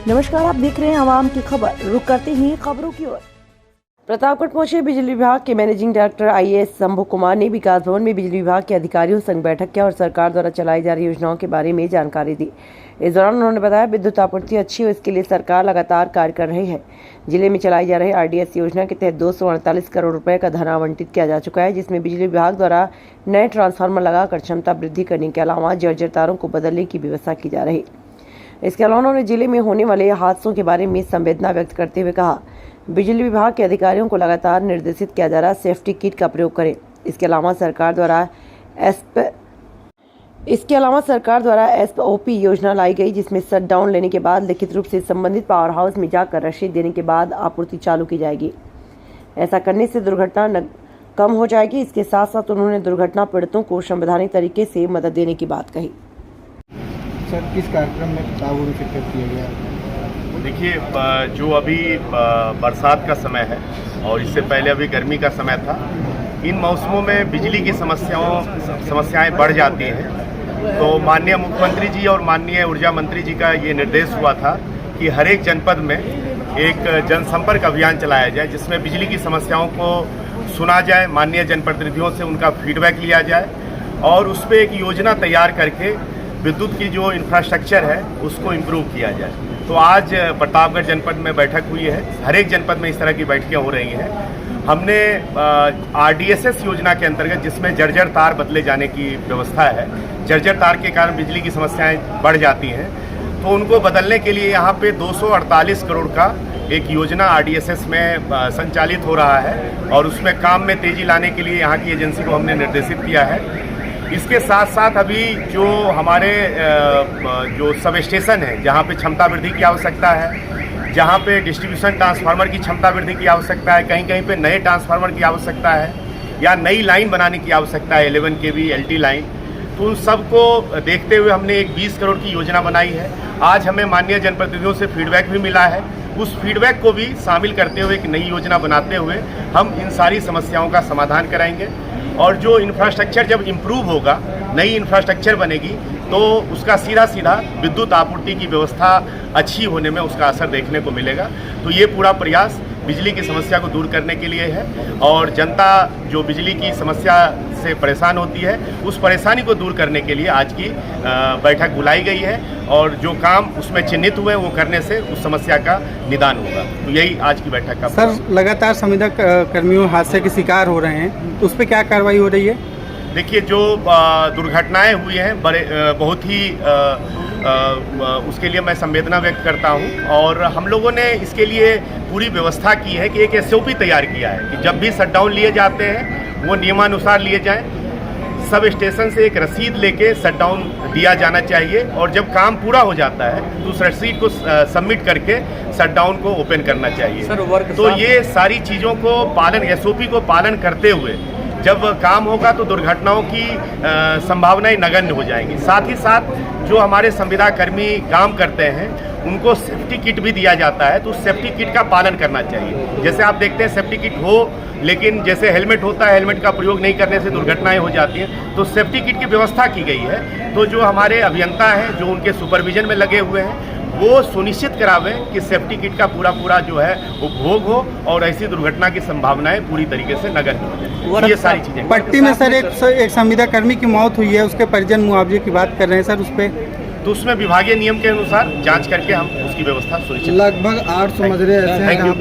नमस्कार, आप देख रहे हैं आवाम की खबर। रुक करते ही खबरों की ओर। प्रतापगढ़ पहुंचे बिजली विभाग के managing director IAS Shambhu Kumar ने विकास भवन में बिजली विभाग के अधिकारियों संग बैठक किया और सरकार द्वारा चलाई जा रही योजनाओं के बारे में जानकारी दी। इस दौरान उन्होंने बताया विद्युत आपूर्ति अच्छी हो, इसके लिए सरकार लगातार कार्य कर रही है। जिले में चलाई जा रही RDS योजना के तहत 248 करोड़ रुपए का धन आवंटित किया जा चुका है, जिसमें बिजली विभाग द्वारा नए ट्रांसफार्मर लगाकर क्षमता वृद्धि करने के अलावा जर्जर तारों को बदलने की व्यवस्था की जा रही। इसके अलावा उन्होंने जिले में होने वाले हादसों के बारे में संवेदना व्यक्त करते हुए कहा, बिजली विभाग के अधिकारियों को लगातार निर्देशित किया जा रहा सेफ्टी किट का प्रयोग करें। इसके अलावा सरकार द्वारा SOP योजना लाई गई, जिसमें शटडाउन लेने के बाद लिखित रूप से संबंधित पावर हाउस में जाकर रसीद देने के बाद आपूर्ति चालू की जाएगी। ऐसा करने से दुर्घटना कम हो जाएगी। इसके साथ साथ उन्होंने दुर्घटना पीड़ितों को संवैधानिक तरीके से मदद देने की बात कही। सर, किस कार्यक्रम में प्रतापगढ़ में शिरकत किया गया? देखिए, जो अभी बरसात का समय है और इससे पहले अभी गर्मी का समय था, इन मौसमों में बिजली की समस्याएं बढ़ जाती हैं। तो माननीय मुख्यमंत्री जी और माननीय ऊर्जा मंत्री जी का ये निर्देश हुआ था कि हर एक जनपद में एक जनसंपर्क अभियान चलाया जाए, जिसमें बिजली की समस्याओं को सुना जाए, माननीय जनप्रतिनिधियों से उनका फीडबैक लिया जाए और उस पर एक योजना तैयार करके विद्युत की जो इंफ्रास्ट्रक्चर है उसको इम्प्रूव किया जाए। तो आज प्रतापगढ़ जनपद में बैठक हुई है। हर एक जनपद में इस तरह की बैठकें हो रही हैं। हमने RDSS योजना के अंतर्गत, जिसमें जर्जर तार बदले जाने की व्यवस्था है, जर्जर तार के कारण बिजली की समस्याएं बढ़ जाती हैं, तो उनको बदलने के लिए यहाँ पे 248 करोड़ का एक योजना RDSS में संचालित हो रहा है और उसमें काम में तेजी लाने के लिए यहाँ की एजेंसी को हमने निर्देशित किया है। इसके साथ साथ अभी जो हमारे जो सब स्टेशन है, जहाँ पे क्षमता वृद्धि की आवश्यकता है, जहाँ पे डिस्ट्रीब्यूशन ट्रांसफार्मर की क्षमता वृद्धि की आवश्यकता है, कहीं कहीं पे नए ट्रांसफार्मर की आवश्यकता है या नई लाइन बनाने की आवश्यकता है, 11 kV LT लाइन, तो उन सबको देखते हुए हमने एक 20 करोड़ की योजना बनाई है। आज हमें माननीय जनप्रतिनिधियों से फीडबैक भी मिला है। उस फीडबैक को भी शामिल करते हुए एक नई योजना बनाते हुए हम इन सारी समस्याओं का समाधान कराएंगे। और जो इंफ्रास्ट्रक्चर जब इम्प्रूव होगा, नई इंफ्रास्ट्रक्चर बनेगी, तो उसका सीधा विद्युत आपूर्ति की व्यवस्था अच्छी होने में उसका असर देखने को मिलेगा। तो ये पूरा प्रयास बिजली की समस्या को दूर करने के लिए है और जनता जो बिजली की समस्या से परेशान होती है, उस परेशानी को दूर करने के लिए आज की बैठक बुलाई गई है और जो काम उसमें चिन्हित हुए वो करने से उस समस्या का निदान होगा। तो यही आज की बैठक का। सर, लगातार संविदा कर्मियों हादसे के शिकार हो रहे हैं, तो उस पर क्या कार्रवाई हो रही है? देखिए, जो दुर्घटनाएं हुई हैं बहुत ही उसके लिए मैं संवेदना व्यक्त करता हूं और हम लोगों ने इसके लिए पूरी व्यवस्था की है कि एक SOP तैयार किया है कि जब भी शटडाउन लिए जाते हैं वो नियमानुसार लिए जाएं। सब स्टेशन से एक रसीद लेके शटडाउन दिया जाना चाहिए और जब काम पूरा हो जाता है तो उस रसीद को सबमिट करके शटडाउन को ओपन करना चाहिए। तो ये सारी चीज़ों को SOP को पालन करते हुए जब काम होगा तो दुर्घटनाओं की संभावनाएं नगण्य हो जाएंगी। साथ ही साथ जो हमारे संविदा कर्मी काम करते हैं उनको सेफ्टी किट भी दिया जाता है, तो उस सेफ्टी किट का पालन करना चाहिए। जैसे आप देखते हैं सेफ्टी किट हो, लेकिन जैसे हेलमेट होता है, हेलमेट का प्रयोग नहीं करने से दुर्घटनाएं हो जाती हैं, तो सेफ्टी किट की व्यवस्था की गई है। तो जो हमारे अभियंता हैं जो उनके सुपरविजन में लगे हुए हैं, वो सुनिश्चित करावें कि सेफ्टी किट का पूरा जो है उपभोग हो और ऐसी दुर्घटना की संभावनाएं पूरी तरीके से नगण्य हो जाए। ये सारी चीजें। पट्टी में सर एक संविदा कर्मी की मौत हुई है, उसके परिजन मुआवजे की बात कर रहे हैं सर, उस पर तो उसमें विभागीय नियम के अनुसार जांच करके हम उसकी व्यवस्था सुनिश्चित। लगभग 800 मजरे ऐसे हैं। Thank you.